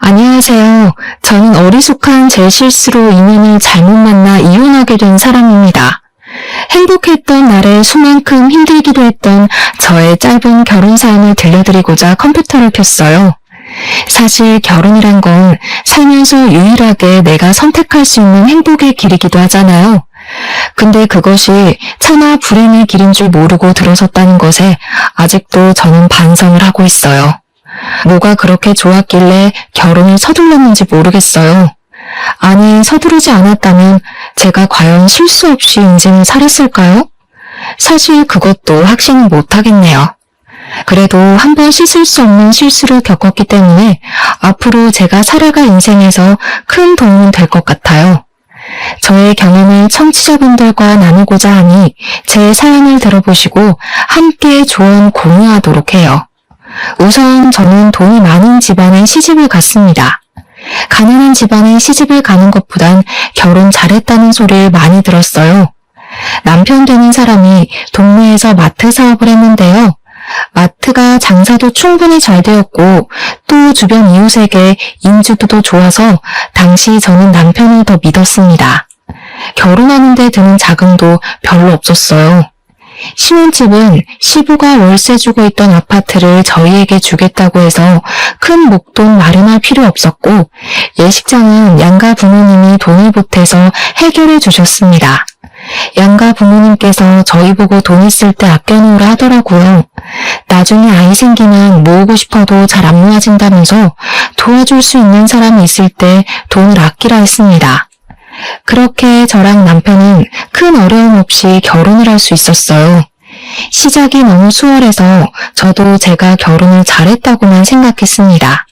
안녕하세요. 저는 어리숙한 제 실수로 인연을 잘못 만나 이혼하게 된 사람입니다. 행복했던 날에 수만큼 힘들기도 했던 저의 짧은 결혼 사연을 들려드리고자 컴퓨터를 켰어요. 사실 결혼이란 건 살면서 유일하게 내가 선택할 수 있는 행복의 길이기도 하잖아요. 근데 그것이 차마 불행의 길인 줄 모르고 들어섰다는 것에 아직도 저는 반성을 하고 있어요. 뭐가 그렇게 좋았길래 결혼을 서둘렀는지 모르겠어요. 아니, 서두르지 않았다면 제가 과연 실수 없이 인생을 살았을까요? 사실 그것도 확신은 못하겠네요. 그래도 한번 씻을 수 없는 실수를 겪었기 때문에 앞으로 제가 살아갈 인생에서 큰 도움은 될 것 같아요. 저의 경험을 청취자분들과 나누고자 하니 제 사연을 들어보시고 함께 조언 공유하도록 해요. 우선 저는 돈이 많은 집안에 시집을 갔습니다. 가난한 집안에 시집을 가는 것보단 결혼 잘했다는 소리를 많이 들었어요. 남편 되는 사람이 동네에서 마트 사업을 했는데요. 마트가 장사도 충분히 잘 되었고 또 주변 이웃에게 인지도도 좋아서 당시 저는 남편을 더 믿었습니다. 결혼하는 데 드는 자금도 별로 없었어요. 신혼집은 시부가 월세 주고 있던 아파트를 저희에게 주겠다고 해서 큰 목돈 마련할 필요 없었고 예식장은 양가 부모님이 돈을 보태서 해결해 주셨습니다. 양가 부모님께서 저희 보고 돈 있을 때 아껴놓으라 하더라고요. 나중에 아이 생기면 모으고 싶어도 잘 안 모아진다면서 도와줄 수 있는 사람이 있을 때 돈을 아끼라 했습니다. 그렇게 저랑 남편은 큰 어려움 없이 결혼을 할 수 있었어요. 시작이 너무 수월해서 저도 제가 결혼을 잘했다고만 생각했습니다.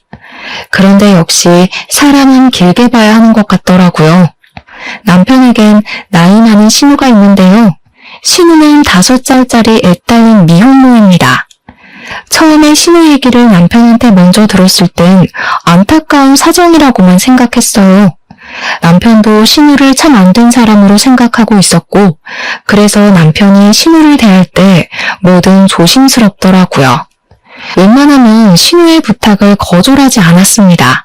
그런데 역시 사람은 길게 봐야 하는 것 같더라고요. 남편에겐 나이 많은 신우가 있는데요. 신우는 5살짜리 애 딸린 미혼모입니다. 처음에 신우 얘기를 남편한테 먼저 들었을 땐 안타까운 사정이라고만 생각했어요. 남편도 신우를 참 안 된 사람으로 생각하고 있었고 그래서 남편이 신우를 대할 때 뭐든 조심스럽더라고요. 웬만하면 신우의 부탁을 거절하지 않았습니다.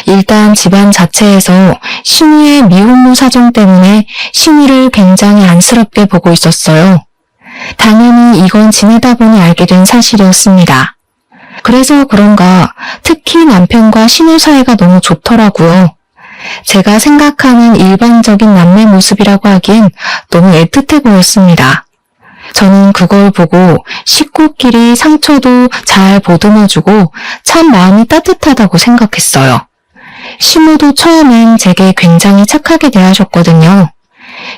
일단 집안 자체에서 신우의 미혼모 사정 때문에 신우를 굉장히 안쓰럽게 보고 있었어요. 당연히 이건 지내다 보니 알게 된 사실이었습니다. 그래서 그런가 특히 남편과 신우 사이가 너무 좋더라고요. 제가 생각하는 일반적인 남매 모습이라고 하기엔 너무 애틋해 보였습니다. 저는 그걸 보고 식구끼리 상처도 잘 보듬어주고 참 마음이 따뜻하다고 생각했어요. 시모도 처음엔 제게 굉장히 착하게 대하셨거든요.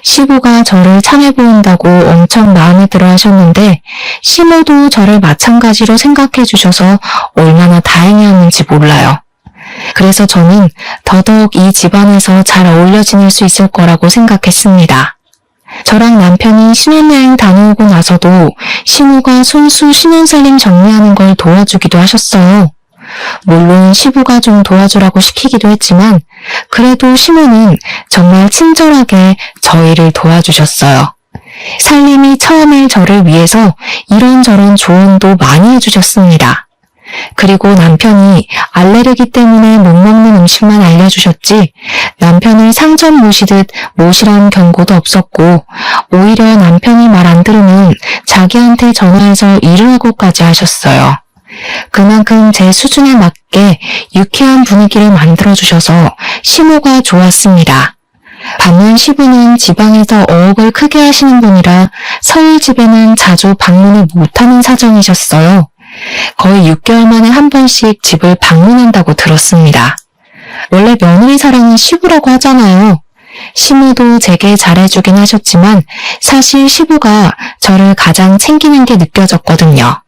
시부가 저를 참해 보인다고 엄청 마음에 들어 하셨는데 시모도 저를 마찬가지로 생각해 주셔서 얼마나 다행이었는지 몰라요. 그래서 저는 더더욱 이 집안에서 잘 어울려 지낼 수 있을 거라고 생각했습니다. 저랑 남편이 신혼여행 다녀오고 나서도 시모가 손수 신혼살림 정리하는 걸 도와주기도 하셨어요. 물론 시부가 좀 도와주라고 시키기도 했지만 그래도 시모는 정말 친절하게 저희를 도와주셨어요. 살림이 처음에 저를 위해서 이런저런 조언도 많이 해주셨습니다. 그리고 남편이 알레르기 때문에 못 먹는 음식만 알려주셨지 남편을 상전 모시듯 모시라는 경고도 없었고 오히려 남편이 말 안 들으면 자기한테 전화해서 일을 하고까지 하셨어요. 그만큼 제 수준에 맞게 유쾌한 분위기를 만들어주셔서 시모가 좋았습니다. 반면 시부는 지방에서 어업을 크게 하시는 분이라 서울 집에는 자주 방문을 못하는 사정이셨어요. 거의 6개월 만에 한 번씩 집을 방문한다고 들었습니다. 원래 며느리 사랑은 시부라고 하잖아요. 시모도 제게 잘해주긴 하셨지만 사실 시부가 저를 가장 챙기는 게 느껴졌거든요.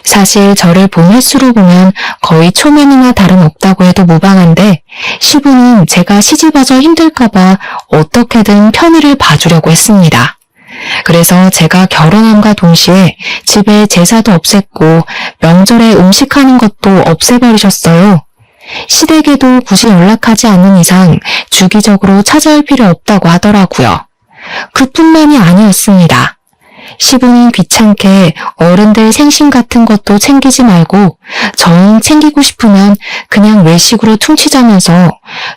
사실 저를 본 횟수로 보면 거의 초면이나 다름없다고 해도 무방한데 시부는 제가 시집와서 힘들까봐 어떻게든 편의를 봐주려고 했습니다. 그래서 제가 결혼함과 동시에 집에 제사도 없앴고 명절에 음식하는 것도 없애버리셨어요. 시댁에도 굳이 연락하지 않는 이상 주기적으로 찾아올 필요 없다고 하더라고요. 그뿐만이 아니었습니다. 시부는 귀찮게 어른들 생신 같은 것도 챙기지 말고 정 챙기고 싶으면 그냥 외식으로 퉁치자면서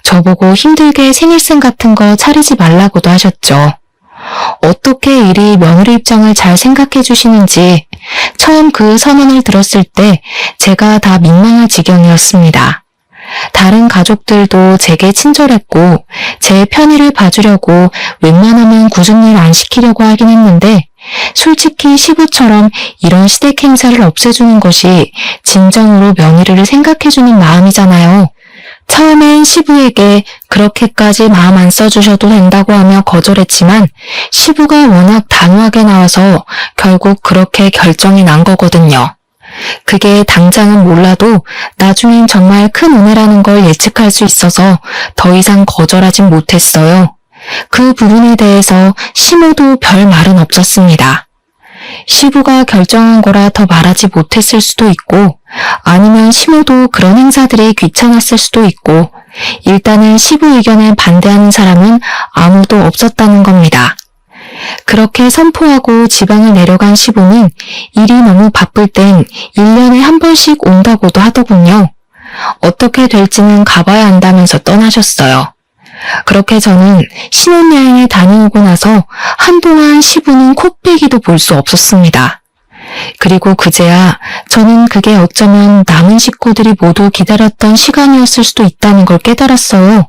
저보고 힘들게 생일상 같은 거 차리지 말라고도 하셨죠. 어떻게 이리 며느리 입장을 잘 생각해 주시는지 처음 그 선언을 들었을 때 제가 다 민망할 지경이었습니다. 다른 가족들도 제게 친절했고 제 편의를 봐주려고 웬만하면 굳은 일 안 시키려고 하긴 했는데 솔직히 시부처럼 이런 시댁 행사를 없애주는 것이 진정으로 며느리를 생각해주는 마음이잖아요. 처음엔 시부에게 그렇게까지 마음 안 써주셔도 된다고 하며 거절했지만 시부가 워낙 단호하게 나와서 결국 그렇게 결정이 난 거거든요. 그게 당장은 몰라도 나중엔 정말 큰 은혜라는 걸 예측할 수 있어서 더 이상 거절하진 못했어요. 그 부분에 대해서 시모도 별 말은 없었습니다. 시부가 결정한 거라 더 말하지 못했을 수도 있고 아니면 시모도 그런 행사들이 귀찮았을 수도 있고 일단은 시부 의견에 반대하는 사람은 아무도 없었다는 겁니다. 그렇게 선포하고 지방을 내려간 시부는 일이 너무 바쁠 땐 1년에 한 번씩 온다고도 하더군요. 어떻게 될지는 가봐야 한다면서 떠나셨어요. 그렇게 저는 신혼여행에 다녀오고 나서 한동안 시부는 코빼기도 볼 수 없었습니다. 그리고 그제야 저는 그게 어쩌면 남은 식구들이 모두 기다렸던 시간이었을 수도 있다는 걸 깨달았어요.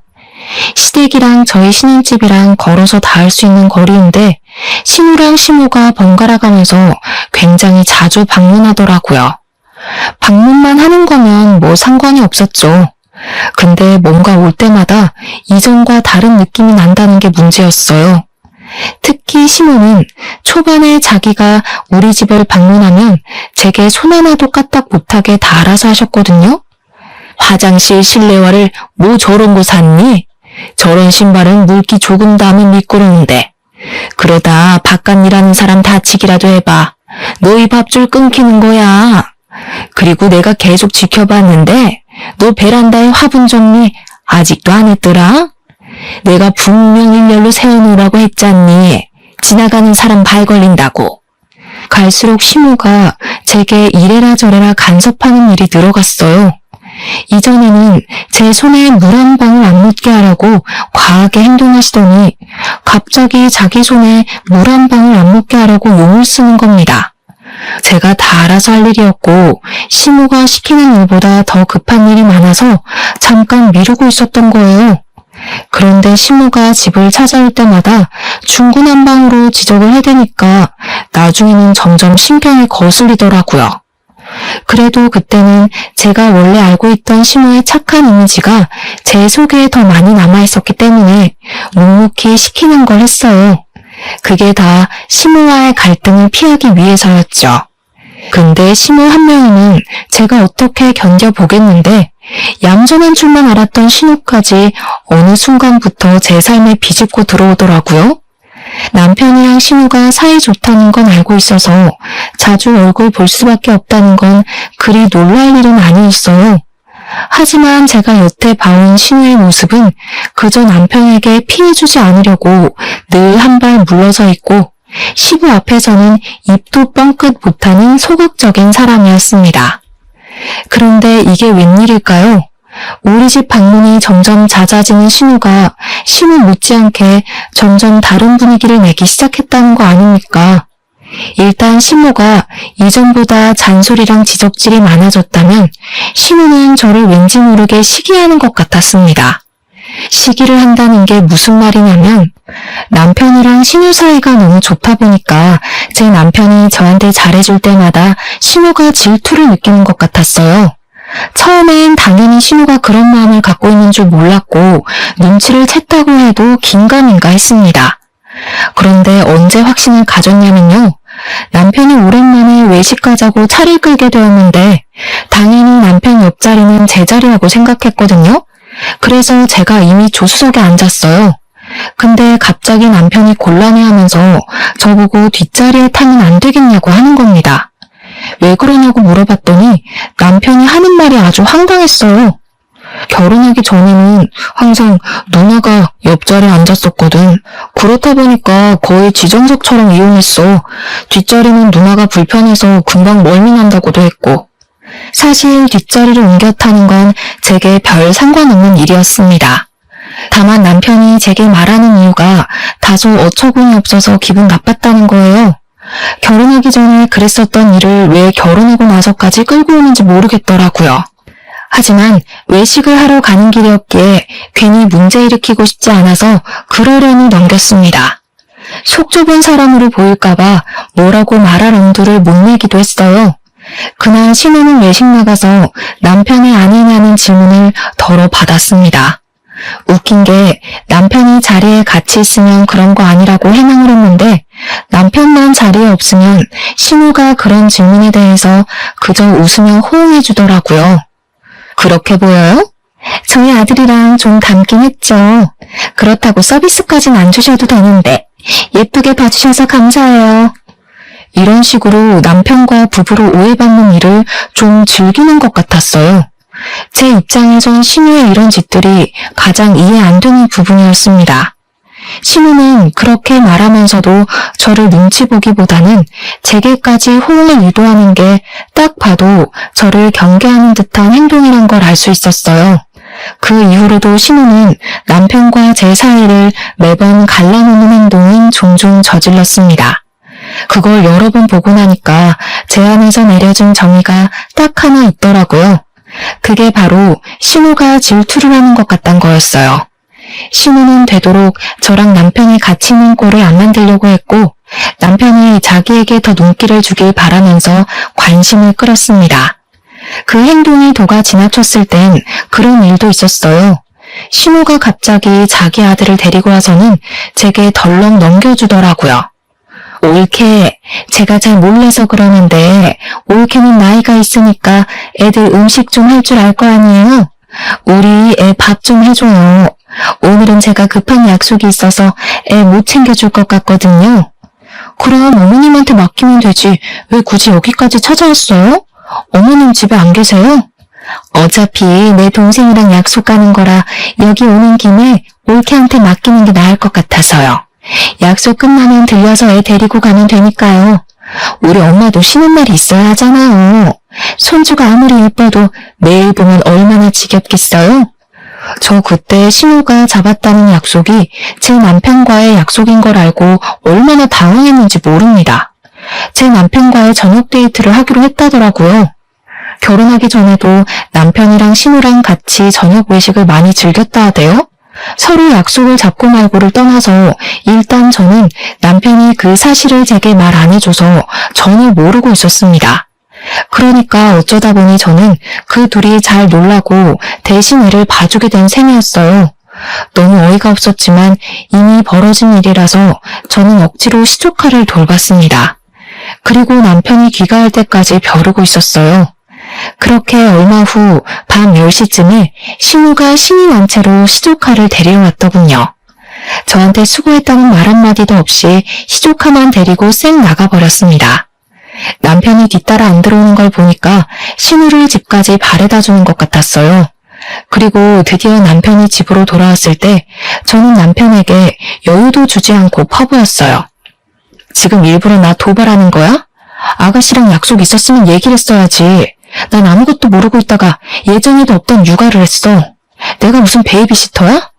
시댁이랑 저희 신혼집이랑 걸어서 닿을 수 있는 거리인데 신우랑 시모가 번갈아 가면서 굉장히 자주 방문하더라고요. 방문만 하는 거면 뭐 상관이 없었죠. 근데 뭔가 올 때마다 이전과 다른 느낌이 난다는 게 문제였어요. 특히 시모는 초반에 자기가 우리 집을 방문하면 제게 손 하나도 까딱 못하게 다 알아서 하셨거든요. 화장실 실내화를 뭐 저런 거 샀니? 저런 신발은 물기 조금 더 하면 미끄러운데. 그러다 바깥 일하는 사람 다치기라도 해봐. 너희 밥줄 끊기는 거야. 그리고 내가 계속 지켜봤는데 너 베란다에 화분 정리 아직도 안 했더라? 내가 분명 일렬로 세워놓으라고 했잖니. 지나가는 사람 발 걸린다고. 갈수록 시모가 제게 이래라 저래라 간섭하는 일이 늘어갔어요. 이전에는 제 손에 물 한 방울 안 묻게 하라고 과하게 행동하시더니 갑자기 자기 손에 물 한 방울 안 묻게 하라고 용을 쓰는 겁니다. 제가 다 알아서 할 일이었고 시모가 시키는 일보다 더 급한 일이 많아서 잠깐 미루고 있었던 거예요. 그런데 시모가 집을 찾아올 때마다 중구난방으로 지적을 해대니까 나중에는 점점 신경이 거슬리더라고요. 그래도 그때는 제가 원래 알고 있던 시모의 착한 이미지가 제 속에 더 많이 남아있었기 때문에 묵묵히 시키는 걸 했어요. 그게 다 시모와의 갈등을 피하기 위해서였죠. 근데 시모 한 명이는 제가 어떻게 견뎌보겠는데 얌전한 줄만 알았던 신우까지 어느 순간부터 제 삶에 비집고 들어오더라고요. 남편이랑 신우가 사이 좋다는 건 알고 있어서 자주 얼굴 볼 수밖에 없다는 건 그리 놀랄 일은 아니었어요. 하지만 제가 여태 봐온 신우의 모습은 그저 남편에게 피해주지 않으려고 늘 한 발 물러서 있고 시부 앞에서는 입도 뻥끗 못하는 소극적인 사람이었습니다. 그런데 이게 웬일일까요? 우리 집 방문이 점점 잦아지는 신우가 시무 못지않게 점점 다른 분위기를 내기 시작했다는 거 아닙니까? 일단 시모가 이전보다 잔소리랑 지적질이 많아졌다면 신우는 저를 왠지 모르게 시기하는 것 같았습니다. 시기를 한다는 게 무슨 말이냐면 남편이랑 신우 사이가 너무 좋다 보니까 제 남편이 저한테 잘해줄 때마다 신우가 질투를 느끼는 것 같았어요. 처음엔 당연히 신우가 그런 마음을 갖고 있는 줄 몰랐고 눈치를 챘다고 해도 긴가민가 했습니다. 그런데 언제 확신을 가졌냐면요. 남편이 오랜만에 외식 가자고 차를 끌게 되었는데 당연히 남편 옆자리는 제 자리라고 생각했거든요. 그래서 제가 이미 조수석에 앉았어요. 근데 갑자기 남편이 곤란해하면서 저보고 뒷자리에 타면 안 되겠냐고 하는 겁니다. 왜 그러냐고 물어봤더니 남편이 하는 말이 아주 황당했어요. 결혼하기 전에는 항상 누나가 옆자리에 앉았었거든. 그렇다 보니까 거의 지정석처럼 이용했어. 뒷자리는 누나가 불편해서 금방 멀미 난다고도 했고. 사실 뒷자리를 옮겨 타는 건 제게 별 상관없는 일이었습니다. 다만 남편이 제게 말하는 이유가 다소 어처구니 없어서 기분 나빴다는 거예요. 결혼하기 전에 그랬었던 일을 왜 결혼하고 나서까지 끌고 오는지 모르겠더라고요. 하지만 외식을 하러 가는 길이었기에 괜히 문제 일으키고 싶지 않아서 그러려니 넘겼습니다. 속 좁은 사람으로 보일까봐 뭐라고 말할 엄두를 못 내기도 했어요. 그날 신우는 외식 나가서 남편의 아니냐는 질문을 덜어 받았습니다. 웃긴 게 남편이 자리에 같이 있으면 그런 거 아니라고 해명을 했는데 남편만 자리에 없으면 신우가 그런 질문에 대해서 그저 웃으며 호응해 주더라고요. 그렇게 보여요? 저희 아들이랑 좀 닮긴 했죠. 그렇다고 서비스까진 안 주셔도 되는데 예쁘게 봐주셔서 감사해요. 이런 식으로 남편과 부부로 오해받는 일을 좀 즐기는 것 같았어요. 제 입장에선 신우의 이런 짓들이 가장 이해 안 되는 부분이었습니다. 신우는 그렇게 말하면서도 저를 눈치 보기보다는 제게까지 호응을 유도하는 게 딱 봐도 저를 경계하는 듯한 행동이란 걸 알 수 있었어요. 그 이후로도 신우는 남편과 제 사이를 매번 갈라놓는 행동은 종종 저질렀습니다. 그걸 여러 번 보고 나니까 제 안에서 내려진 정의가 딱 하나 있더라고요. 그게 바로 신우가 질투를 하는 것 같단 거였어요. 신우는 되도록 저랑 남편이 같이 있는 꼴을 안 만들려고 했고 남편이 자기에게 더 눈길을 주길 바라면서 관심을 끌었습니다. 그 행동이 도가 지나쳤을 땐 그런 일도 있었어요. 신우가 갑자기 자기 아들을 데리고 와서는 제게 덜렁 넘겨주더라고요. 올케, 제가 잘 몰라서 그러는데 올케는 나이가 있으니까 애들 음식 좀 할 줄 알 거 아니에요? 우리 애 밥 좀 해줘요. 오늘은 제가 급한 약속이 있어서 애 못 챙겨줄 것 같거든요. 그럼 어머님한테 맡기면 되지. 왜 굳이 여기까지 찾아왔어요? 어머님 집에 안 계세요? 어차피 내 동생이랑 약속 가는 거라 여기 오는 김에 올케한테 맡기는 게 나을 것 같아서요. 약속 끝나면 들려서 애 데리고 가면 되니까요. 우리 엄마도 쉬는 날이 있어야 하잖아요. 손주가 아무리 예뻐도 매일 보면 얼마나 지겹겠어요? 저 그때 신우가 잡았다는 약속이 제 남편과의 약속인 걸 알고 얼마나 당황했는지 모릅니다. 제 남편과의 저녁 데이트를 하기로 했다더라고요. 결혼하기 전에도 남편이랑 신우랑 같이 저녁 외식을 많이 즐겼다 하대요. 서로 약속을 잡고 말고를 떠나서 일단 저는 남편이 그 사실을 제게 말 안 해줘서 전혀 모르고 있었습니다. 그러니까 어쩌다 보니 저는 그 둘이 잘 놀라고 대신 애를 봐주게 된 셈이었어요. 너무 어이가 없었지만 이미 벌어진 일이라서 저는 억지로 시조카를 돌봤습니다. 그리고 남편이 귀가할 때까지 벼르고 있었어요. 그렇게 얼마 후 밤 10시쯤에 신우가 신이 난 채로 시조카를 데려왔더군요. 저한테 수고했다는 말 한마디도 없이 시조카만 데리고 쌩 나가버렸습니다. 남편이 뒤따라 안 들어오는 걸 보니까 신우를 집까지 바래다 주는 것 같았어요. 그리고 드디어 남편이 집으로 돌아왔을 때 저는 남편에게 여유도 주지 않고 퍼부었어요. 지금 일부러 나 도발하는 거야? 아가씨랑 약속 있었으면 얘기를 했어야지. 난 아무것도 모르고 있다가 예정에도 없던 육아를 했어. 내가 무슨 베이비시터야?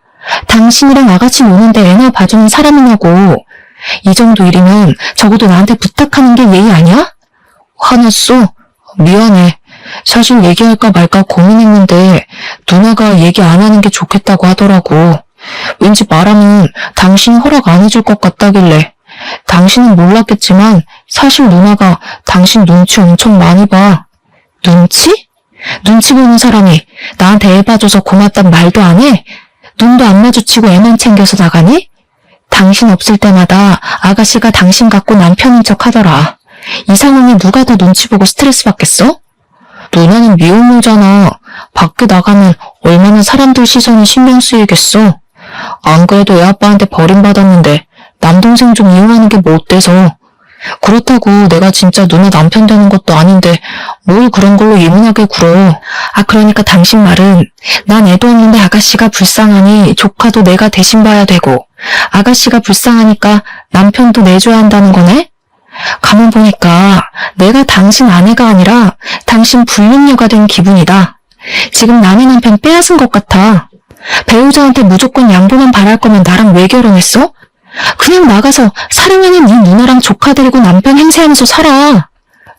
당신이랑 아가씨 노는데 애나 봐주는 사람이냐고. 이 정도 일이면 적어도 나한테 부탁하는 게 예의 아니야? 화났어? 미안해. 사실 얘기할까 말까 고민했는데 누나가 얘기 안 하는 게 좋겠다고 하더라고. 왠지 말하면 당신이 허락 안 해줄 것 같다길래. 당신은 몰랐겠지만 사실 누나가 당신 눈치 엄청 많이 봐. 눈치? 눈치 보는 사람이 나한테 애 봐줘서 고맙단 말도 안 해? 눈도 안 마주치고 애만 챙겨서 나가니? 당신 없을 때마다 아가씨가 당신 갖고 남편인 척 하더라. 이 상황에 누가 더 눈치 보고 스트레스 받겠어? 누나는 미혼모잖아. 밖에 나가면 얼마나 사람들 시선이 신경 쓰이겠어. 안 그래도 애 아빠한테 버림받았는데 남동생 좀 이용하는 게 뭐 어때서. 그렇다고 내가 진짜 누나 남편 되는 것도 아닌데 뭘 그런 걸로 예민하게 굴어. 그러니까 당신 말은 난 애도 없는데 아가씨가 불쌍하니 조카도 내가 대신 봐야 되고 아가씨가 불쌍하니까 남편도 내줘야 한다는 거네? 가만 보니까 내가 당신 아내가 아니라 당신 불륜녀가 된 기분이다. 지금 남의 남편 빼앗은 것 같아. 배우자한테 무조건 양보만 바랄 거면 나랑 왜 결혼했어? 그냥 나가서 사랑하는 네 누나랑 조카 데리고 남편 행세하면서 살아.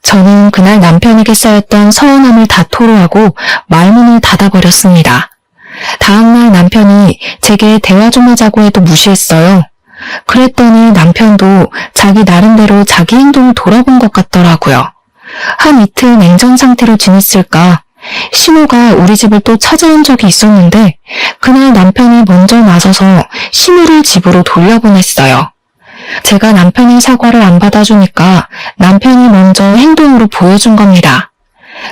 저는 그날 남편에게 쌓였던 서운함을 다 토로하고 말문을 닫아버렸습니다. 다음날 남편이 제게 대화 좀 하자고 해도 무시했어요. 그랬더니 남편도 자기 나름대로 자기 행동을 돌아본 것 같더라고요. 한 이틀 냉전 상태로 지냈을까? 신우가 우리 집을 또 찾아온 적이 있었는데 그날 남편이 먼저 나서서 신우를 집으로 돌려보냈어요. 제가 남편의 사과를 안 받아주니까 남편이 먼저 행동으로 보여준 겁니다.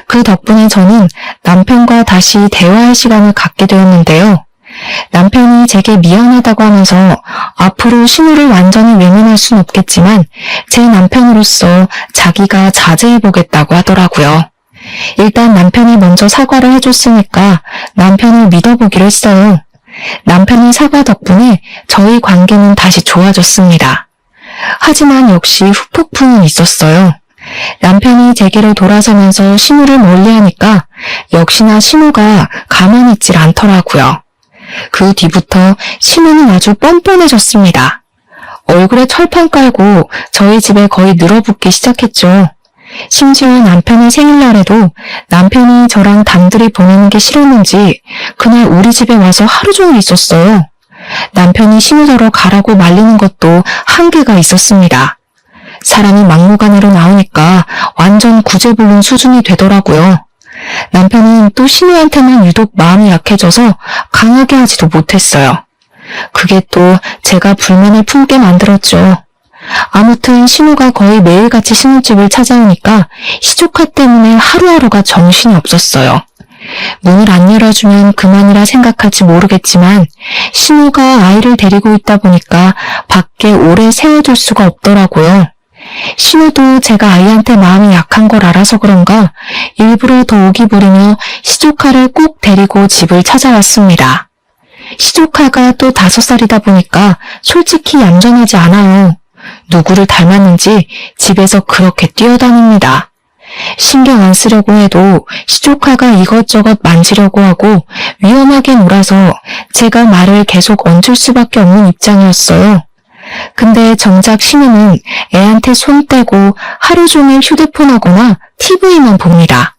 그 덕분에 저는 남편과 다시 대화할 시간을 갖게 되었는데요. 남편이 제게 미안하다고 하면서 앞으로 신우를 완전히 외면할 순 없겠지만 제 남편으로서 자기가 자제해보겠다고 하더라고요. 일단 남편이 먼저 사과를 해줬으니까 남편을 믿어보기로 했어요. 남편의 사과 덕분에 저희 관계는 다시 좋아졌습니다. 하지만 역시 후폭풍은 있었어요. 남편이 제게로 돌아서면서 신우를 멀리하니까 역시나 신우가 가만히 있질 않더라고요. 그 뒤부터 신우는 아주 뻔뻔해졌습니다. 얼굴에 철판 깔고 저희 집에 거의 늘어붙기 시작했죠. 심지어 남편의 생일날에도 남편이 저랑 단둘이 보내는 게 싫었는지 그날 우리 집에 와서 하루 종일 있었어요. 남편이 신우더러 가라고 말리는 것도 한계가 있었습니다. 사람이 막무가내로 나오니까 완전 구제불능 수준이 되더라고요. 남편은 또 신우한테만 유독 마음이 약해져서 강하게 하지도 못했어요. 그게 또 제가 불만을 품게 만들었죠. 아무튼 신우가 거의 매일같이 신우집을 찾아오니까 시조카 때문에 하루하루가 정신이 없었어요. 문을 안 열어주면 그만이라 생각할지 모르겠지만 신우가 아이를 데리고 있다 보니까 밖에 오래 세워둘 수가 없더라고요. 신우도 제가 아이한테 마음이 약한 걸 알아서 그런가 일부러 더 오기 부리며 시조카를 꼭 데리고 집을 찾아왔습니다. 시조카가 또 5살이다 보니까 솔직히 얌전하지 않아요. 누구를 닮았는지 집에서 그렇게 뛰어다닙니다. 신경 안 쓰려고 해도 시조카가 이것저것 만지려고 하고 위험하게 놀아서 제가 말을 계속 얹을 수밖에 없는 입장이었어요. 근데 정작 신우는 애한테 손 떼고 하루 종일 휴대폰 하거나 TV만 봅니다.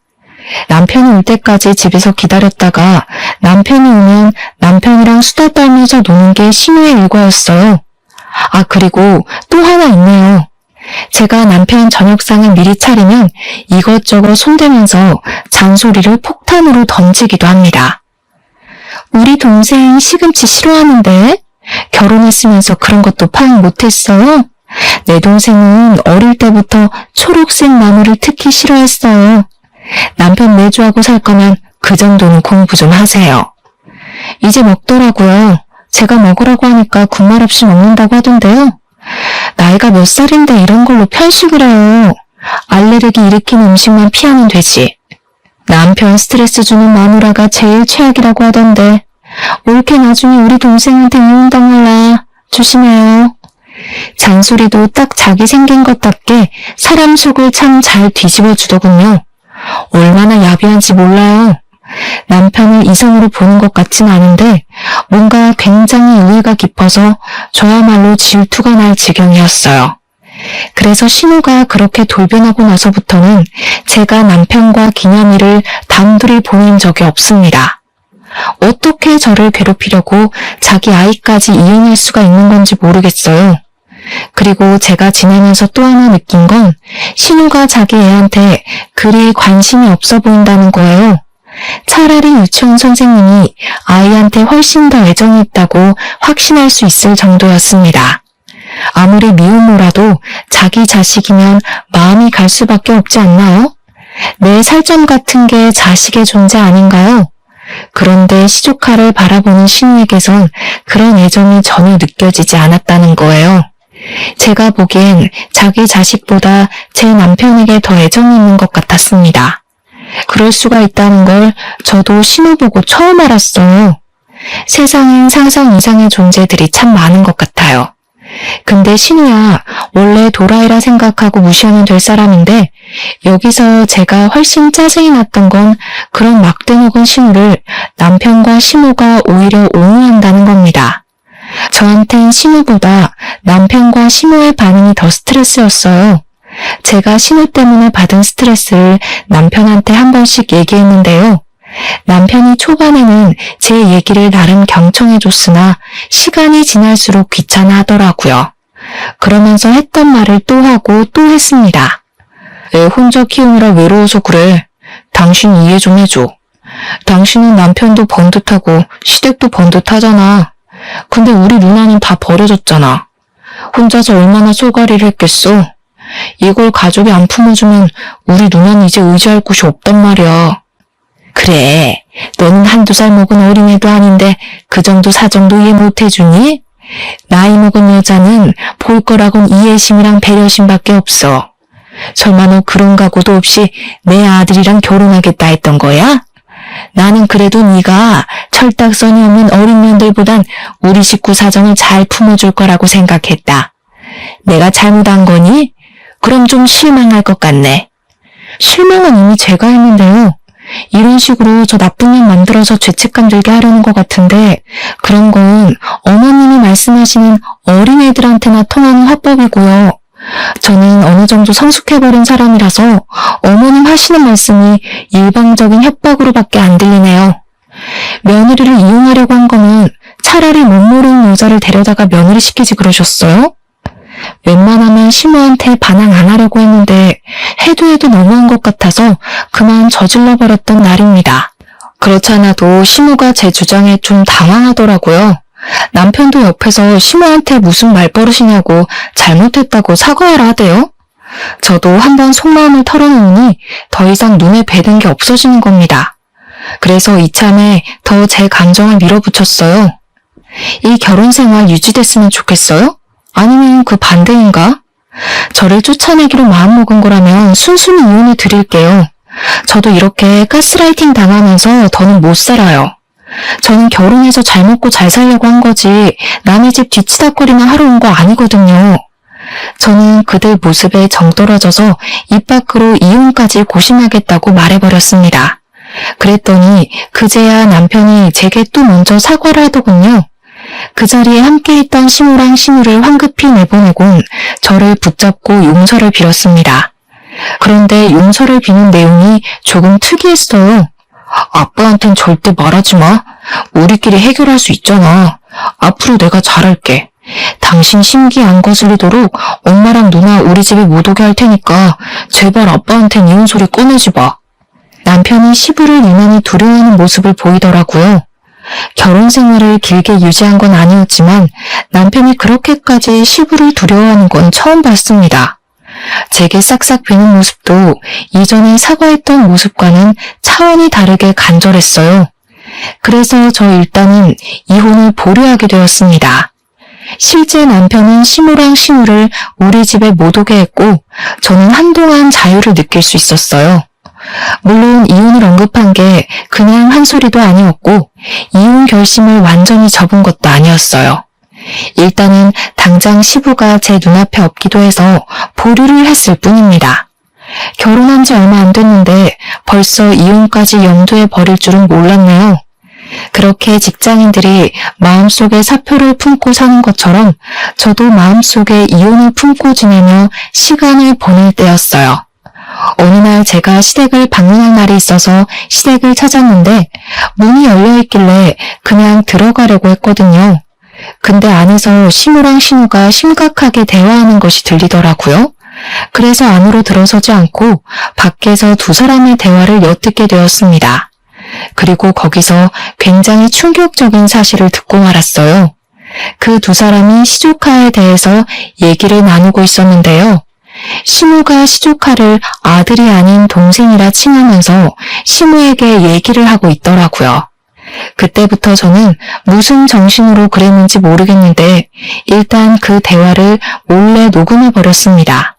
남편이 올 때까지 집에서 기다렸다가 남편이 오면 남편이랑 수다 떨면서 노는 게 신우의 일과였어요. 그리고 또 하나 있네요. 제가 남편 저녁상을 미리 차리면 이것저것 손대면서 잔소리를 폭탄으로 던지기도 합니다. 우리 동생 시금치 싫어하는데? 결혼했으면서 그런 것도 파악 못했어요? 내 동생은 어릴 때부터 초록색 나무를 특히 싫어했어요. 남편 내조하고 살 거면 그 정도는 공부 좀 하세요. 이제 먹더라고요. 제가 먹으라고 하니까 군말 없이 먹는다고 하던데요. 나이가 몇 살인데 이런 걸로 편식을 해요. 알레르기 일으키는 음식만 피하면 되지. 남편 스트레스 주는 마누라가 제일 최악이라고 하던데 옳게 나중에 우리 동생한테 이혼당할라. 조심해요. 잔소리도 딱 자기 생긴 것답게 사람 속을 참 잘 뒤집어 주더군요. 얼마나 야비한지 몰라요. 남편을 이성으로 보는 것 같진 않은데 뭔가 굉장히 의의가 깊어서 저야말로 질투가 날 지경이었어요. 그래서 신우가 그렇게 돌변하고 나서부터는 제가 남편과 기념일을 단둘이 보낸 적이 없습니다. 어떻게 저를 괴롭히려고 자기 아이까지 이용할 수가 있는 건지 모르겠어요. 그리고 제가 지내면서 또 하나 느낀 건 신우가 자기 애한테 그리 관심이 없어 보인다는 거예요. 차라리 유치원 선생님이 아이한테 훨씬 더 애정이 있다고 확신할 수 있을 정도였습니다. 아무리 미움으로라도 자기 자식이면 마음이 갈 수밖에 없지 않나요? 내 살점 같은 게 자식의 존재 아닌가요? 그런데 시조카를 바라보는 신우에게선 그런 애정이 전혀 느껴지지 않았다는 거예요. 제가 보기엔 자기 자식보다 제 남편에게 더 애정이 있는 것 같았습니다. 그럴 수가 있다는 걸 저도 신우 보고 처음 알았어요. 세상엔 상상 이상의 존재들이 참 많은 것 같아요. 근데 신우야, 원래 도라이라 생각하고 무시하면 될 사람인데 여기서 제가 훨씬 짜증이 났던 건 그런 막대먹은 신우를 남편과 시모가 오히려 옹호한다는 겁니다. 저한텐 신우보다 남편과 시모의 반응이 더 스트레스였어요. 제가 신우 때문에 받은 스트레스를 남편한테 한 번씩 얘기했는데요. 남편이 초반에는 제 얘기를 나름 경청해줬으나 시간이 지날수록 귀찮아하더라고요. 그러면서 했던 말을 또 하고 또 했습니다. 애 혼자 키우느라 외로워서 그래. 당신 이해 좀 해줘. 당신은 남편도 번듯하고 시댁도 번듯하잖아. 근데 우리 누나는 다 버려졌잖아. 혼자서 얼마나 쏘가리를 했겠어. 이걸 가족이 안 품어주면 우리 누나는 이제 의지할 곳이 없단 말이야. 그래, 너는 한두 살 먹은 어린애도 아닌데 그 정도 사정도 이해 못해주니? 나이 먹은 여자는 볼 거라곤 이해심이랑 배려심밖에 없어. 설마 너 그런 각오도 없이 내 아들이랑 결혼하겠다 했던 거야? 나는 그래도 네가 철딱서니 없는 어린 년들보단 우리 식구 사정을 잘 품어줄 거라고 생각했다. 내가 잘못한 거니? 그럼 좀 실망할 것 같네. 실망은 이미 제가 했는데요. 이런 식으로 저 나쁜 년 만들어서 죄책감 들게 하려는 것 같은데 그런 건 어머님이 말씀하시는 어린애들한테나 통하는 화법이고요. 저는 어느 정도 성숙해버린 사람이라서 어머님 하시는 말씀이 일방적인 협박으로밖에 안 들리네요. 며느리를 이용하려고 한 거면 차라리 못 모르는 여자를 데려다가 며느리 시키지 그러셨어요? 웬만하면 시모한테 반항 안 하려고 했는데 해도 너무한 것 같아서 그만 저질러버렸던 날입니다. 그렇지 않아도 시모가 제 주장에 좀 당황하더라고요. 남편도 옆에서 시모한테 무슨 말버릇이냐고 잘못했다고 사과하라 하대요. 저도 한번 속마음을 털어놓으니 더 이상 눈에 뵈는 게 없어지는 겁니다. 그래서 이참에 더 제 감정을 밀어붙였어요. 이 결혼 생활 유지됐으면 좋겠어요? 아니면 그 반대인가? 저를 쫓아내기로 마음먹은 거라면 순순히 이혼해 드릴게요. 저도 이렇게 가스라이팅 당하면서 더는 못 살아요. 저는 결혼해서 잘 먹고 잘 살려고 한 거지 남의 집 뒤치다거리나 하러 온 거 아니거든요. 저는 그들 모습에 정떨어져서 입 밖으로 이혼까지 고심하겠다고 말해버렸습니다. 그랬더니 그제야 남편이 제게 또 먼저 사과를 하더군요. 그 자리에 함께했던 시모랑 신우를 황급히 내보내곤 저를 붙잡고 용서를 빌었습니다. 그런데 용서를 비는 내용이 조금 특이했어요. 아빠한텐 절대 말하지 마. 우리끼리 해결할 수 있잖아. 앞으로 내가 잘할게. 당신 심기 안 거슬리도록 엄마랑 누나 우리 집에 못 오게 할 테니까 제발 아빠한텐 이혼 소리 꺼내지 마. 남편이 시부를 유난히 두려워하는 모습을 보이더라고요. 결혼 생활을 길게 유지한 건 아니었지만 남편이 그렇게까지 시부를 두려워하는 건 처음 봤습니다. 제게 싹싹 비는 모습도 이전에 사과했던 모습과는 차원이 다르게 간절했어요. 그래서 저 일단은 이혼을 보류하게 되었습니다. 실제 남편은 시모랑 신우를 우리 집에 못 오게 했고 저는 한동안 자유를 느낄 수 있었어요. 물론 이혼을 언급한 게 그냥 한 소리도 아니었고 이혼 결심을 완전히 접은 것도 아니었어요. 일단은 당장 시부가 제 눈앞에 없기도 해서 보류를 했을 뿐입니다. 결혼한 지 얼마 안 됐는데 벌써 이혼까지 염두에 버릴 줄은 몰랐네요. 그렇게 직장인들이 마음속에 사표를 품고 사는 것처럼 저도 마음속에 이혼을 품고 지내며 시간을 보낼 때였어요. 어느 날 제가 시댁을 방문할 날이 있어서 시댁을 찾았는데 문이 열려있길래 그냥 들어가려고 했거든요. 근데 안에서 시모랑 신우가 심각하게 대화하는 것이 들리더라고요. 그래서 안으로 들어서지 않고 밖에서 두 사람의 대화를 엿듣게 되었습니다. 그리고 거기서 굉장히 충격적인 사실을 듣고 말았어요. 그 두 사람이 시조카에 대해서 얘기를 나누고 있었는데요. 시모가 시조카를 아들이 아닌 동생이라 칭하면서 시모에게 얘기를 하고 있더라고요. 그때부터 저는 무슨 정신으로 그랬는지 모르겠는데 일단 그 대화를 몰래 녹음해 버렸습니다.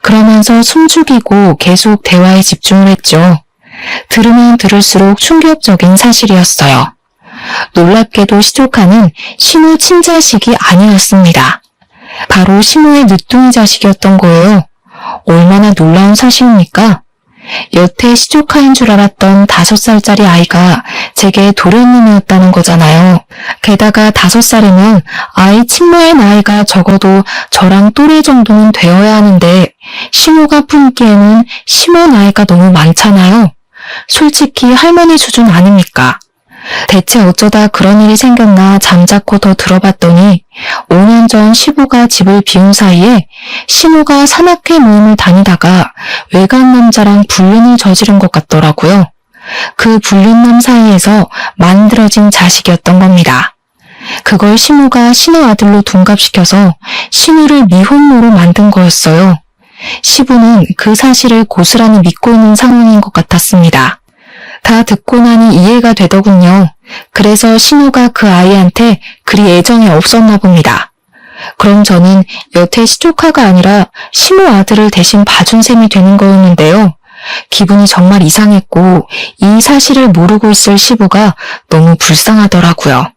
그러면서 숨죽이고 계속 대화에 집중을 했죠. 들으면 들을수록 충격적인 사실이었어요. 놀랍게도 시조카는 신우 친자식이 아니었습니다. 바로 신우의 늦둥이 자식이었던 거예요. 얼마나 놀라운 사실입니까? 여태 시조카인 줄 알았던 5살짜리 아이가 제게 도련님이었다는 거잖아요. 게다가 5살이면 아이 친모의 나이가 적어도 저랑 또래 정도는 되어야 하는데 신우가 품기에는 시모 나이가 너무 많잖아요. 솔직히 할머니 수준 아닙니까? 대체 어쩌다 그런 일이 생겼나 잠자코 더 들어봤더니 5년 전 시부가 집을 비운 사이에 신우가 산악회 모임을 다니다가 외간 남자랑 불륜을 저지른 것 같더라고요. 그 불륜남 사이에서 만들어진 자식이었던 겁니다. 그걸 신우가 신우 아들로 둔갑시켜서 신우를 미혼모로 만든 거였어요. 시부는 그 사실을 고스란히 믿고 있는 상황인 것 같았습니다. 다 듣고 나니 이해가 되더군요. 그래서 신우가 그 아이한테 그리 애정이 없었나 봅니다. 그럼 저는 여태 시조카가 아니라 시모 아들을 대신 봐준 셈이 되는 거였는데요. 기분이 정말 이상했고 이 사실을 모르고 있을 시부가 너무 불쌍하더라고요.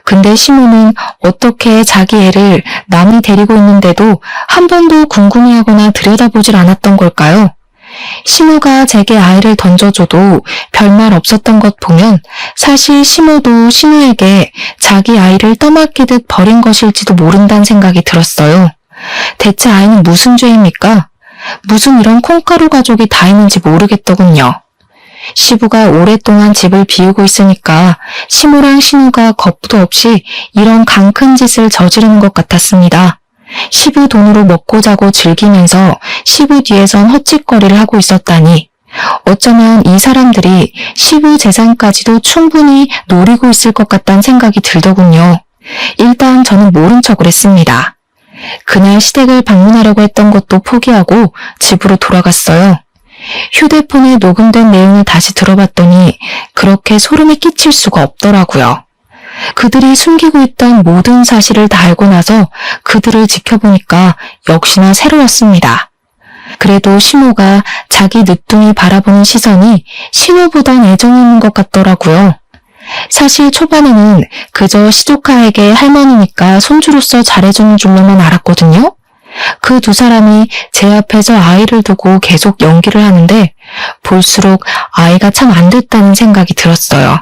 근데 시모는 어떻게 자기 애를 남이 데리고 있는데도 한 번도 궁금해하거나 들여다보질 않았던 걸까요? 신우가 제게 아이를 던져줘도 별말 없었던 것 보면 사실 시모도 신우에게 자기 아이를 떠맡기듯 버린 것일지도 모른다는 생각이 들었어요. 대체 아이는 무슨 죄입니까? 무슨 이런 콩가루 가족이 다 있는지 모르겠더군요. 시부가 오랫동안 집을 비우고 있으니까 시모랑 신우가 겁도 없이 이런 강큰 짓을 저지르는 것 같았습니다. 시부 돈으로 먹고 자고 즐기면서 시부 뒤에선 헛짓거리를 하고 있었다니 어쩌면 이 사람들이 시부 재산까지도 충분히 노리고 있을 것 같다는 생각이 들더군요. 일단 저는 모른 척을 했습니다. 그날 시댁을 방문하려고 했던 것도 포기하고 집으로 돌아갔어요. 휴대폰에 녹음된 내용을 다시 들어봤더니 그렇게 소름이 끼칠 수가 없더라고요. 그들이 숨기고 있던 모든 사실을 다 알고 나서 그들을 지켜보니까 역시나 새로웠습니다. 그래도 시모가 자기 늦둥이 바라보는 시선이 신우보단 애정이 있는 것 같더라고요. 사실 초반에는 그저 시조카에게 할머니니까 손주로서 잘해주는 줄로만 알았거든요. 그 두 사람이 제 앞에서 아이를 두고 계속 연기를 하는데 볼수록 아이가 참 안 됐다는 생각이 들었어요.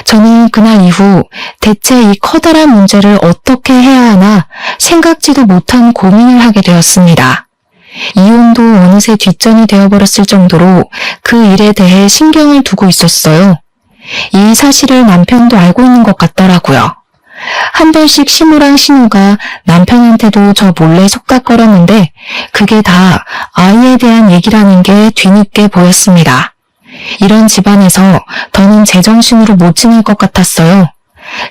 저는 그날 이후 대체 이 커다란 문제를 어떻게 해야 하나 생각지도 못한 고민을 하게 되었습니다. 이혼도 어느새 뒷전이 되어버렸을 정도로 그 일에 대해 신경을 두고 있었어요. 이 사실을 남편도 알고 있는 것 같더라고요. 한 번씩 시모랑 신우가 남편한테도 저 몰래 속닥거렸는데 그게 다 아이에 대한 얘기라는 게 뒤늦게 보였습니다. 이런 집안에서 더는 제정신으로 못 지낼 것 같았어요.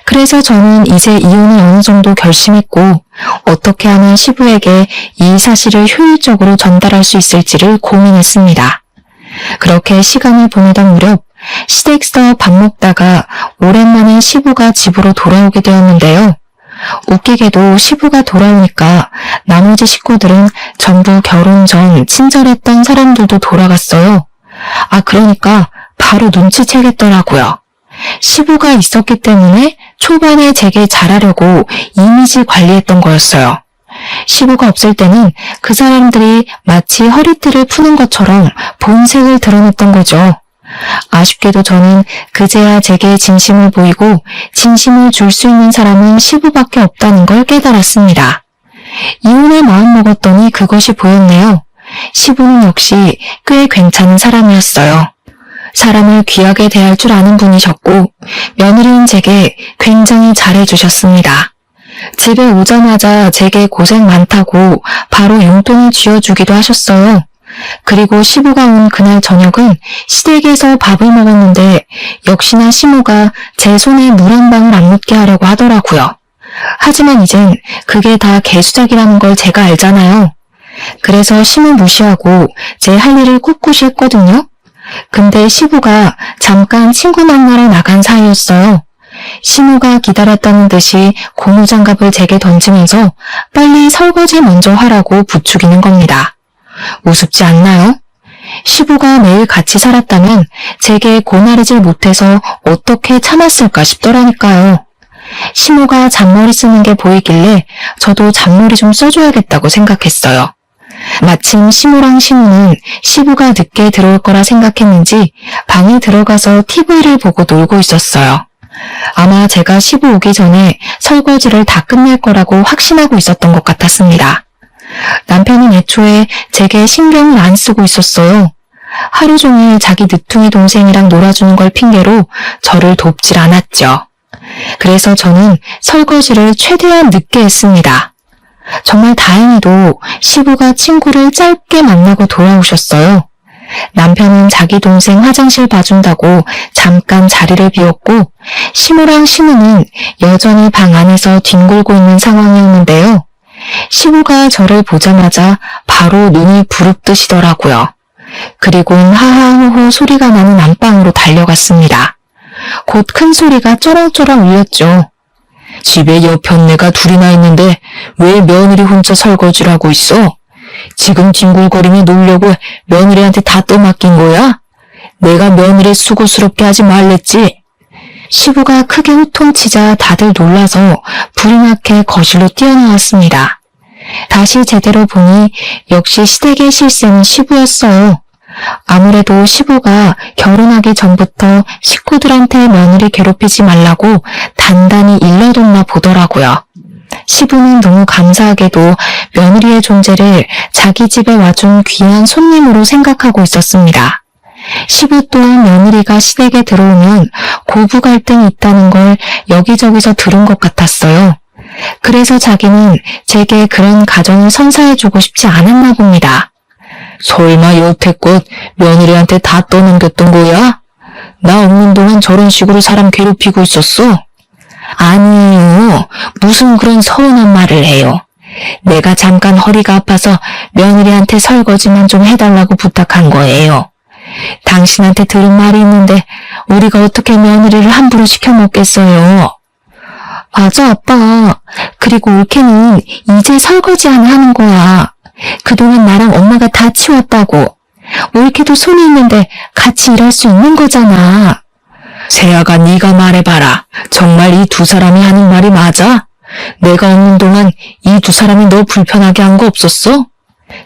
그래서 저는 이제 이혼을 어느 정도 결심했고 어떻게 하면 시부에게 이 사실을 효율적으로 전달할 수 있을지를 고민했습니다. 그렇게 시간을 보내던 무렵 시댁에서 밥 먹다가 오랜만에 시부가 집으로 돌아오게 되었는데요. 웃기게도 시부가 돌아오니까 나머지 식구들은 전부 결혼 전 친절했던 사람들도 돌아갔어요. 그러니까 바로 눈치채겠더라고요. 시부가 있었기 때문에 초반에 제게 잘하려고 이미지 관리했던 거였어요. 시부가 없을 때는 그 사람들이 마치 허리띠를 푸는 것처럼 본색을 드러냈던 거죠. 아쉽게도 저는 그제야 제게 진심을 보이고 진심을 줄 수 있는 사람은 시부밖에 없다는 걸 깨달았습니다. 이혼을 마음먹었더니 그것이 보였네요. 시부는 역시 꽤 괜찮은 사람이었어요. 사람을 귀하게 대할 줄 아는 분이셨고 며느리인 제게 굉장히 잘해주셨습니다. 집에 오자마자 제게 고생 많다고 바로 용돈을 쥐어주기도 하셨어요. 그리고 시부가 온 그날 저녁은 시댁에서 밥을 먹었는데 역시나 시모가 제 손에 물 한 방울 안 묻게 하려고 하더라고요. 하지만 이젠 그게 다 개수작이라는 걸 제가 알잖아요. 그래서 시모 무시하고 제 할 일을 꿋꿋이 했거든요. 근데 시부가 잠깐 친구 만나러 나간 사이였어요. 시모가 기다렸다는 듯이 고무장갑을 제게 던지면서 빨리 설거지 먼저 하라고 부추기는 겁니다. 우습지 않나요? 시부가 매일 같이 살았다면 제게 고나리질 못해서 어떻게 참았을까 싶더라니까요. 시모가 잔머리 쓰는 게 보이길래 저도 잔머리 좀 써줘야겠다고 생각했어요. 마침 시모랑 신우는 시부가 늦게 들어올 거라 생각했는지 방에 들어가서 TV를 보고 놀고 있었어요. 아마 제가 시부 오기 전에 설거지를 다 끝낼 거라고 확신하고 있었던 것 같았습니다. 남편은 애초에 제게 신경을 안 쓰고 있었어요. 하루 종일 자기 늦둥이 동생이랑 놀아주는 걸 핑계로 저를 돕질 않았죠. 그래서 저는 설거지를 최대한 늦게 했습니다. 정말 다행히도 시부가 친구를 짧게 만나고 돌아오셨어요. 남편은 자기 동생 화장실 봐준다고 잠깐 자리를 비웠고 시모랑 신우는 여전히 방 안에서 뒹굴고 있는 상황이었는데요. 시부가 저를 보자마자 바로 눈이 부릅뜨시더라고요. 그리고는 하하호호 소리가 나는 안방으로 달려갔습니다. 곧 큰 소리가 쩌렁쩌렁 울렸죠. 집에 여편네가 둘이나 있는데 왜 며느리 혼자 설거지를 하고 있어? 지금 뒹굴거리며 놀려고 며느리한테 다 떠맡긴 거야? 내가 며느리 수고스럽게 하지 말랬지? 시부가 크게 호통치자 다들 놀라서 불이 나게 거실로 뛰어나왔습니다. 다시 제대로 보니 역시 시댁의 실세는 시부였어요. 아무래도 시부가 결혼하기 전부터 식구들한테 며느리 괴롭히지 말라고 단단히 일러뒀나 보더라고요. 시부는 너무 감사하게도 며느리의 존재를 자기 집에 와준 귀한 손님으로 생각하고 있었습니다. 시부 또한 며느리가 시댁에 들어오면 고부 갈등이 있다는 걸 여기저기서 들은 것 같았어요. 그래서 자기는 제게 그런 가정을 선사해주고 싶지 않았나 봅니다. 설마 여태껏 며느리한테 다 떠넘겼던 거야? 나 없는 동안 저런 식으로 사람 괴롭히고 있었어? 아니에요. 무슨 그런 서운한 말을 해요. 내가 잠깐 허리가 아파서 며느리한테 설거지만 좀 해달라고 부탁한 거예요. 당신한테 들은 말이 있는데 우리가 어떻게 며느리를 함부로 시켜먹겠어요? 맞아, 아빠. 그리고 올케는 이제 설거지 안 하는 거야. 그동안 나랑 엄마가 다 치웠다고. 올케도 손이 있는데 같이 일할 수 있는 거잖아. 세아가 네가 말해봐라. 정말 이 두 사람이 하는 말이 맞아? 내가 없는 동안 이 두 사람이 너 불편하게 한 거 없었어?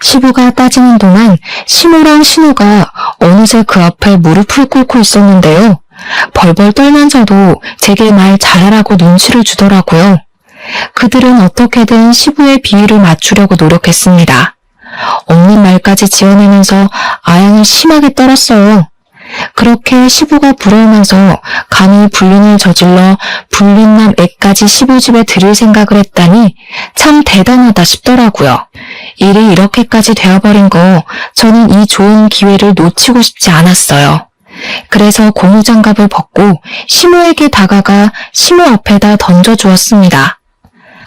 시부가 따지는 동안 시모랑 신우가 어느새 그 앞에 무릎을 꿇고 있었는데요. 벌벌 떨면서도 제게 말 잘하라고 눈치를 주더라고요. 그들은 어떻게든 시부의 비위를 맞추려고 노력했습니다. 없는 말까지 지어내면서 아양을 심하게 떨었어요. 그렇게 시부가 부러우면서 감히 불륜을 저질러 불륜남 애까지 시부 집에 들일 생각을 했다니 참 대단하다 싶더라고요. 일이 이렇게까지 되어버린 거 저는 이 좋은 기회를 놓치고 싶지 않았어요. 그래서 고무장갑을 벗고 시모에게 다가가 시모 앞에다 던져주었습니다.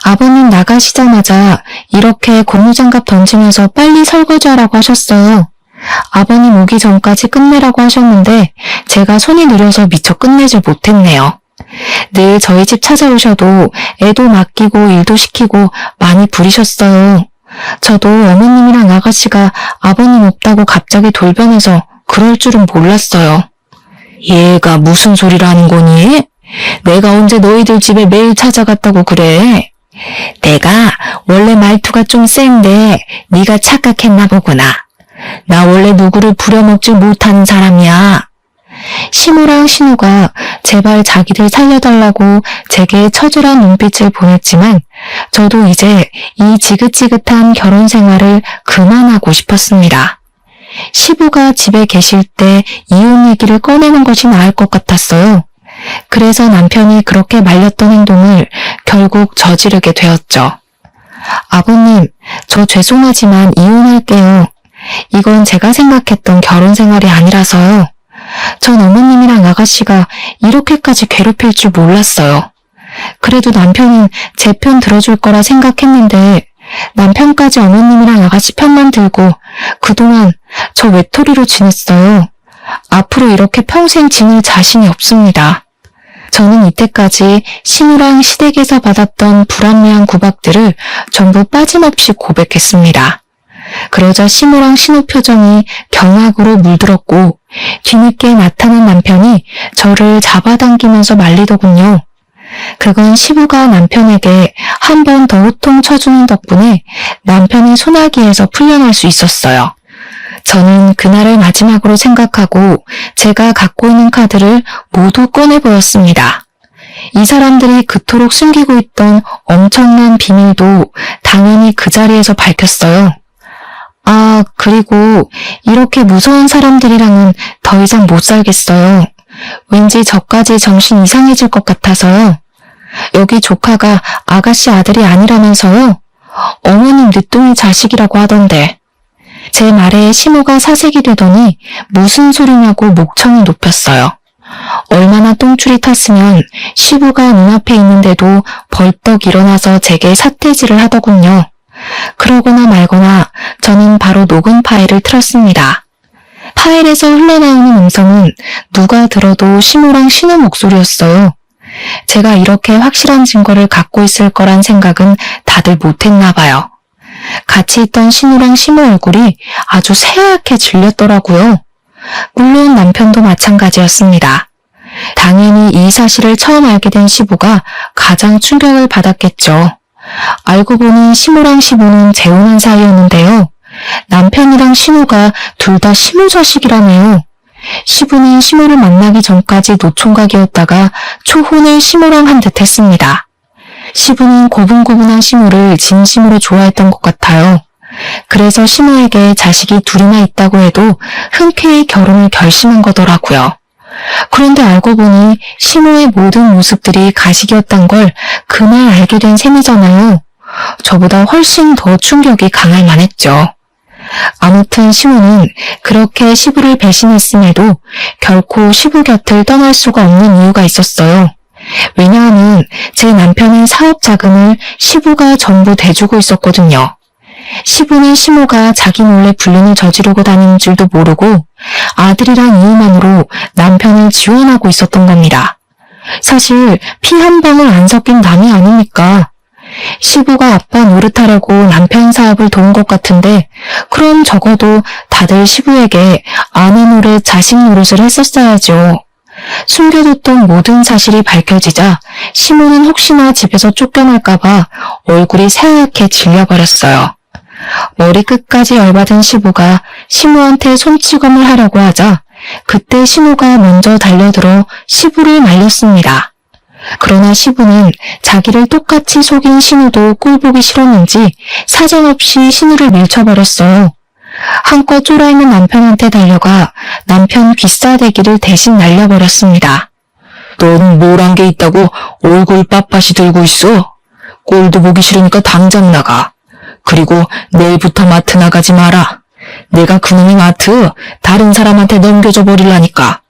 아버님 나가시자마자 이렇게 고무장갑 던지면서 빨리 설거지하라고 하셨어요. 아버님 오기 전까지 끝내라고 하셨는데 제가 손이 느려서 미처 끝내질 못했네요. 늘 저희 집 찾아오셔도 애도 맡기고 일도 시키고 많이 부리셨어요. 저도 어머님이랑 아가씨가 아버님 없다고 갑자기 돌변해서 그럴 줄은 몰랐어요. 얘가 무슨 소리를 하는 거니? 내가 언제 너희들 집에 매일 찾아갔다고 그래? 내가 원래 말투가 좀 센데 네가 착각했나 보구나. 나 원래 누구를 부려먹지 못하는 사람이야. 시모랑 신우가 제발 자기를 살려달라고 제게 처절한 눈빛을 보냈지만 저도 이제 이 지긋지긋한 결혼 생활을 그만하고 싶었습니다. 시부가 집에 계실 때 이혼 얘기를 꺼내는 것이 나을 것 같았어요. 그래서 남편이 그렇게 말렸던 행동을 결국 저지르게 되었죠. 아버님, 저 죄송하지만 이혼할게요. 이건 제가 생각했던 결혼 생활이 아니라서요. 전 어머님이랑 아가씨가 이렇게까지 괴롭힐 줄 몰랐어요. 그래도 남편은 제 편 들어줄 거라 생각했는데 남편까지 어머님이랑 아가씨 편만 들고 그동안 저 외톨이로 지냈어요. 앞으로 이렇게 평생 지낼 자신이 없습니다. 저는 이때까지 신우랑 시댁에서 받았던 불합리한 구박들을 전부 빠짐없이 고백했습니다. 그러자 시무랑 신우 표정이 경악으로 물들었고 뒤늦게 나타난 남편이 저를 잡아당기면서 말리더군요. 그건 시부가 남편에게 한 번 더 호통 쳐주는 덕분에 남편의 소나기에서 풀려날 수 있었어요. 저는 그날을 마지막으로 생각하고 제가 갖고 있는 카드를 모두 꺼내보였습니다. 이 사람들이 그토록 숨기고 있던 엄청난 비밀도 당연히 그 자리에서 밝혔어요. 아, 그리고 이렇게 무서운 사람들이랑은 더 이상 못 살겠어요. 왠지 저까지 정신 이상해질 것 같아서요. 여기 조카가 아가씨 아들이 아니라면서요. 어머님 늦둥이 자식이라고 하던데. 제 말에 시모가 사색이 되더니 무슨 소리냐고 목청을 높였어요. 얼마나 똥줄이 탔으면 시부가 눈앞에 있는데도 벌떡 일어나서 제게 삿대질을 하더군요. 그러거나 말거나 저는 바로 녹음 파일을 틀었습니다. 파일에서 흘러나오는 음성은 누가 들어도 시모랑 신우 목소리였어요. 제가 이렇게 확실한 증거를 갖고 있을 거란 생각은 다들 못했나 봐요. 같이 있던 신우랑 시모 얼굴이 아주 새하얗게 질렸더라고요. 물론 남편도 마찬가지였습니다. 당연히 이 사실을 처음 알게 된 시부가 가장 충격을 받았겠죠. 알고 보니 시모랑 시부는 재혼한 사이였는데요. 남편이랑 신우가 둘 다 시모 자식이라네요. 시부는 시모를 만나기 전까지 노총각이었다가 초혼을 시모랑 한 듯 했습니다. 시부는 고분고분한 시모를 진심으로 좋아했던 것 같아요. 그래서 시모에게 자식이 둘이나 있다고 해도 흔쾌히 결혼을 결심한 거더라고요. 그런데 알고 보니 시모의 모든 모습들이 가식이었단 걸 그날 알게 된 셈이잖아요. 저보다 훨씬 더 충격이 강할 만했죠. 아무튼 시모는 그렇게 시부를 배신했음에도 결코 시부 곁을 떠날 수가 없는 이유가 있었어요. 왜냐하면 제 남편의 사업 자금을 시부가 전부 대주고 있었거든요. 시부는 시모가 자기 몰래 불륜을 저지르고 다니는 줄도 모르고 아들이란 이유만으로 남편을 지원하고 있었던 겁니다. 사실 피 한 방울 안 섞인 남이 아닙니까? 시부가 아빠 노릇하려고 남편 사업을 도운 것 같은데 그럼 적어도 다들 시부에게 아내 노릇, 자식 노릇을 했었어야죠. 숨겨뒀던 모든 사실이 밝혀지자 시모는 혹시나 집에서 쫓겨날까봐 얼굴이 새하얗게 질려버렸어요. 머리끝까지 열받은 시부가 시모한테 손찌검을 하려고 하자 그때 시모가 먼저 달려들어 시부를 말렸습니다. 그러나 시부는 자기를 똑같이 속인 신우도 꼴보기 싫었는지 사정없이 신우를 밀쳐버렸어요. 한껏 쫄아있는 남편한테 달려가 남편 귀싸대기를 대신 날려버렸습니다. 넌 뭘 한 게 있다고 얼굴 빳빳이 들고 있어? 꼴도 보기 싫으니까 당장 나가. 그리고 내일부터 마트 나가지 마라. 내가 그놈의 마트 다른 사람한테 넘겨줘 버리려니까.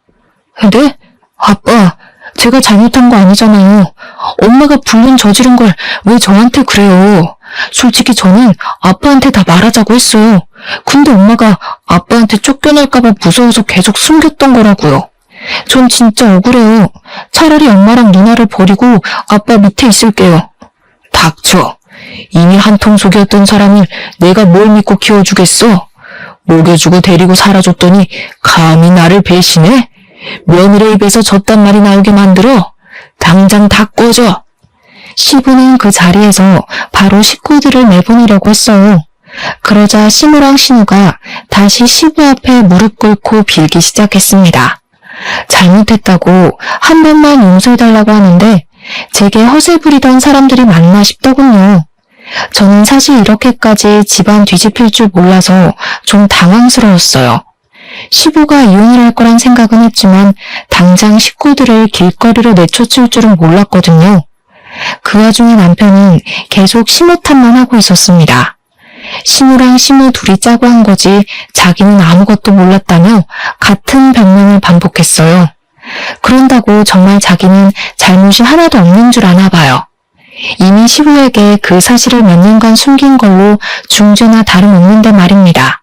네? 아빠, 제가 잘못한 거 아니잖아요. 엄마가 불륜 저지른 걸 왜 저한테 그래요? 솔직히 저는 아빠한테 다 말하자고 했어요. 근데 엄마가 아빠한테 쫓겨날까봐 무서워서 계속 숨겼던 거라고요. 전 진짜 억울해요. 차라리 엄마랑 누나를 버리고 아빠 밑에 있을게요. 닥쳐. 이미 한통 속이었던 사람을 내가 뭘 믿고 키워주겠어? 먹여주고 데리고 살아줬더니 감히 나를 배신해? 며느리 입에서 저딴 말이 나오게 만들어? 당장 다 꺼져. 시부는 그 자리에서 바로 식구들을 내보내려고 했어요. 그러자 시무랑 신우가 다시 시부 앞에 무릎 꿇고 빌기 시작했습니다. 잘못했다고 한 번만 용서해달라고 하는데 제게 허세 부리던 사람들이 맞나 싶더군요. 저는 사실 이렇게까지 집안 뒤집힐 줄 몰라서 좀 당황스러웠어요. 시부가 이혼을 할 거란 생각은 했지만 당장 식구들을 길거리로 내쫓을 줄은 몰랐거든요. 그 와중에 남편은 계속 시무 탓만 하고 있었습니다. 시무랑 시무 둘이 짜고 한 거지 자기는 아무것도 몰랐다며 같은 변명을 반복했어요. 그런다고 정말 자기는 잘못이 하나도 없는 줄 아나 봐요. 이미 시부에게 그 사실을 몇 년간 숨긴 걸로 중죄나 다름없는데 말입니다.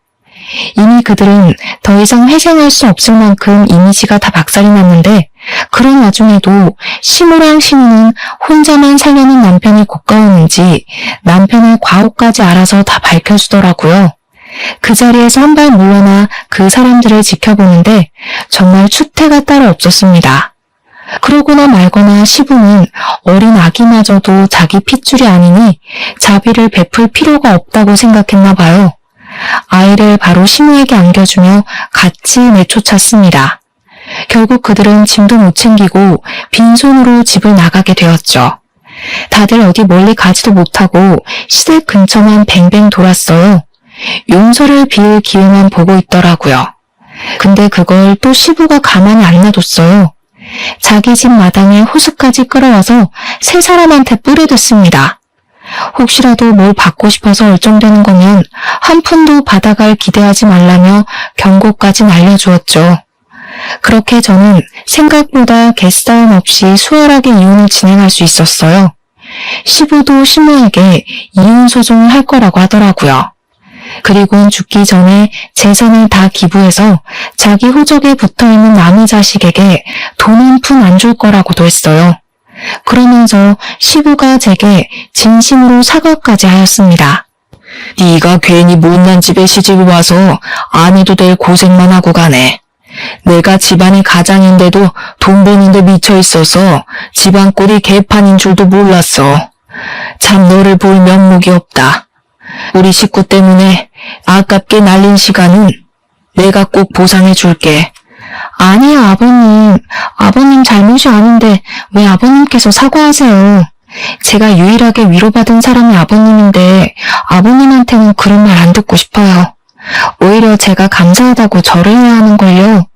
이미 그들은 더 이상 회생할 수 없을 만큼 이미지가 다 박살이 났는데 그런 와중에도 시모랑 신우는 혼자만 살려는 남편이 고가웠는지 남편의 과오까지 알아서 다 밝혀주더라고요. 그 자리에서 한 발 물러나 그 사람들을 지켜보는데 정말 추태가 따로 없었습니다. 그러거나 말거나 시부는 어린 아기마저도 자기 핏줄이 아니니 자비를 베풀 필요가 없다고 생각했나 봐요. 아이를 바로 시모에게 안겨주며 같이 내쫓았습니다. 결국 그들은 짐도 못 챙기고 빈손으로 집을 나가게 되었죠. 다들 어디 멀리 가지도 못하고 시댁 근처만 뱅뱅 돌았어요. 용서를 빌 기회만 보고 있더라고요. 근데 그걸 또 시부가 가만히 안 놔뒀어요. 자기 집 마당에 호수까지 끌어와서 세 사람한테 뿌려댔습니다. 혹시라도 뭘 받고 싶어서 얼쩡대는 거면 한 푼도 받아갈 기대하지 말라며 경고까지 날려주었죠. 그렇게 저는 생각보다 개싸움 없이 수월하게 이혼을 진행할 수 있었어요. 시부도 시모에게 이혼 소송을 할 거라고 하더라고요. 그리고는 죽기 전에 재산을 다 기부해서 자기 호적에 붙어있는 남의 자식에게 돈 한 푼 안 줄 거라고도 했어요. 그러면서 시부가 제게 진심으로 사과까지 하였습니다. 네가 괜히 못난 집에 시집을 와서 안 해도 될 고생만 하고 가네. 내가 집안의 가장인데도 돈 버는데 미쳐있어서 집안 꼴이 개판인 줄도 몰랐어. 참 너를 볼 면목이 없다. 우리 식구 때문에 아깝게 날린 시간은 내가 꼭 보상해 줄게. 아니요, 아버님. 아버님 잘못이 아닌데 왜 아버님께서 사과하세요? 제가 유일하게 위로받은 사람이 아버님인데 아버님한테는 그런 말 안 듣고 싶어요. 오히려 제가 감사하다고 절을 해야 하는걸요.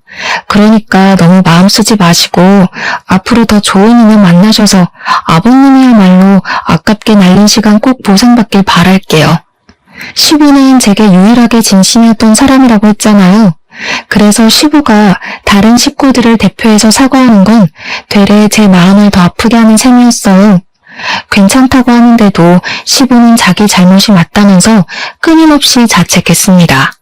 그러니까 너무 마음 쓰지 마시고 앞으로 더 좋은 인연 만나셔서 아버님이야말로 아깝게 날린 시간 꼭 보상받길 바랄게요. 시부는 제게 유일하게 진심이었던 사람이라고 했잖아요. 그래서 시부가 다른 식구들을 대표해서 사과하는 건 되레 제 마음을 더 아프게 하는 셈이었어요. 괜찮다고 하는데도 시부는 자기 잘못이 맞다면서 끊임없이 자책했습니다.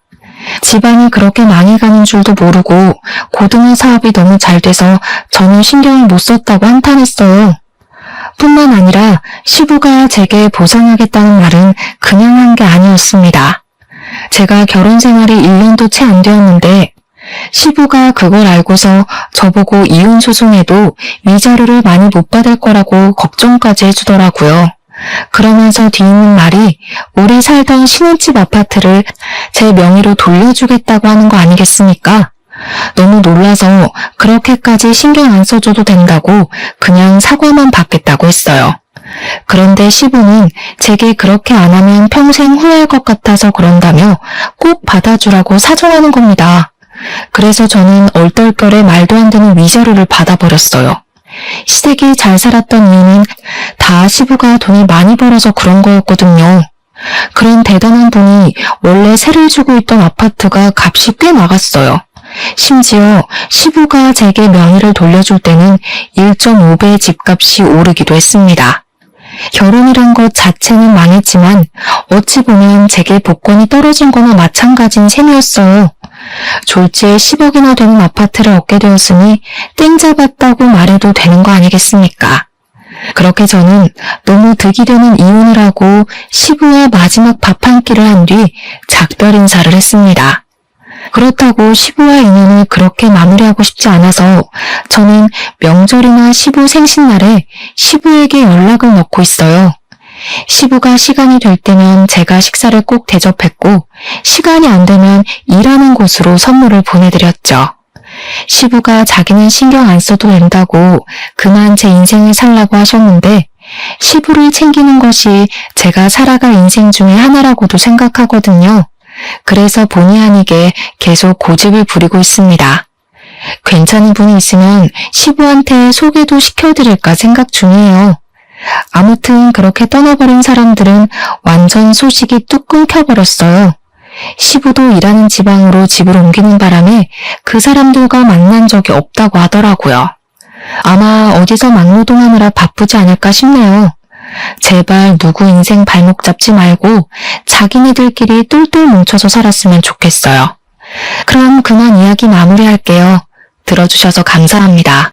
집안이 그렇게 망해가는 줄도 모르고 고등어 사업이 너무 잘 돼서 전혀 신경을 못 썼다고 한탄했어요. 뿐만 아니라 시부가 제게 보상하겠다는 말은 그냥 한 게 아니었습니다. 제가 결혼 생활이 1년도 채 안 되었는데 시부가 그걸 알고서 저보고 이혼 소송에도 위자료를 많이 못 받을 거라고 걱정까지 해주더라고요. 그러면서 뒤있는 말이 우리 살던 신혼집 아파트를 제 명의로 돌려주겠다고 하는 거 아니겠습니까? 너무 놀라서 그렇게까지 신경 안 써줘도 된다고 그냥 사과만 받겠다고 했어요. 그런데 시부는 제게 그렇게 안 하면 평생 후회할 것 같아서 그런다며 꼭 받아주라고 사정하는 겁니다. 그래서 저는 얼떨결에 말도 안 되는 위자료를 받아버렸어요. 시댁이 잘 살았던 이유는 다 시부가 돈이 많이 벌어서 그런 거였거든요. 그런 대단한 분이 원래 세를 주고 있던 아파트가 값이 꽤 나갔어요. 심지어 시부가 제게 명의를 돌려줄 때는 1.5배 집값이 오르기도 했습니다. 결혼이란 것 자체는 망했지만 어찌 보면 제게 복권이 떨어진 거나 마찬가지인 셈이었어요. 졸지에 10억이나 되는 아파트를 얻게 되었으니 땡 잡았다고 말해도 되는 거 아니겠습니까? 그렇게 저는 너무 득이 되는 이혼을 하고 시부와 마지막 밥 한 끼를 한 뒤 작별 인사를 했습니다. 그렇다고 시부와 인연을 그렇게 마무리하고 싶지 않아서 저는 명절이나 시부 생신날에 시부에게 연락을 넣고 있어요. 시부가 시간이 될 때면 제가 식사를 꼭 대접했고 시간이 안 되면 일하는 곳으로 선물을 보내드렸죠. 시부가 자기는 신경 안 써도 된다고 그만 제 인생을 살라고 하셨는데 시부를 챙기는 것이 제가 살아갈 인생 중에 하나라고도 생각하거든요. 그래서 본의 아니게 계속 고집을 부리고 있습니다. 괜찮은 분이 있으면 시부한테 소개도 시켜드릴까 생각 중이에요. 아무튼 그렇게 떠나버린 사람들은 완전 소식이 뚝 끊겨버렸어요. 시부도 일하는 지방으로 집을 옮기는 바람에 그 사람들과 만난 적이 없다고 하더라고요. 아마 어디서 막노동하느라 바쁘지 않을까 싶네요. 제발 누구 인생 발목 잡지 말고 자기네들끼리 똘똘 뭉쳐서 살았으면 좋겠어요. 그럼 그만 이야기 마무리할게요. 들어주셔서 감사합니다.